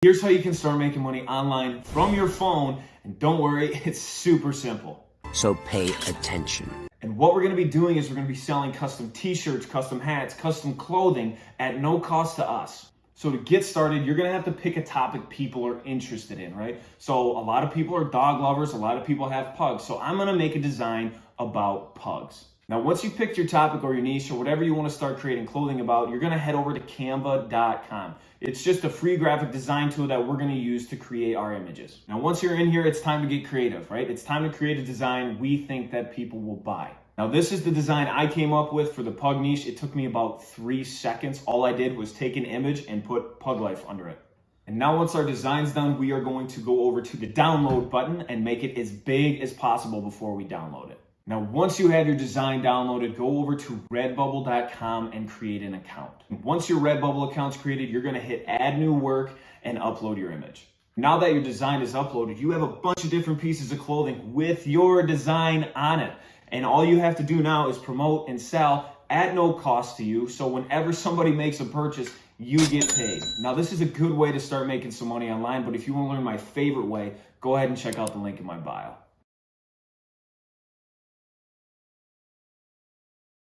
Here's how you can start making money online from your phone, and don't worry, it's super simple. So pay attention. And what we're going to be doing is we're going to be selling custom t-shirts, custom hats, custom clothing at no cost to us. So to get started, you're going to have to pick a topic people are interested in, right? So a lot of people are dog lovers, a lot of people have pugs. So I'm going to make a design about pugs. Now, once you picked your topic or your niche or whatever you want to start creating clothing about, you're going to head over to canva.com. It's just a free graphic design tool that we're going to use to create our images. Now, once you're in here, it's time to get creative, right? It's time to create a design we think that people will buy. Now, this is the design I came up with for the pug niche. It took me about 3 seconds. All I did was take an image and put Pug Life under it. And now once our design's done, we are going to go over to the download button and make it as big as possible before we download it. Now, once you have your design downloaded, go over to redbubble.com and create an account. And once your Redbubble account's created, you're gonna hit add new work and upload your image. Now that your design is uploaded, you have a bunch of different pieces of clothing with your design on it. And all you have to do now is promote and sell at no cost to you. So whenever somebody makes a purchase, you get paid. Now, this is a good way to start making some money online, but if you wanna learn my favorite way, go ahead and check out the link in my bio.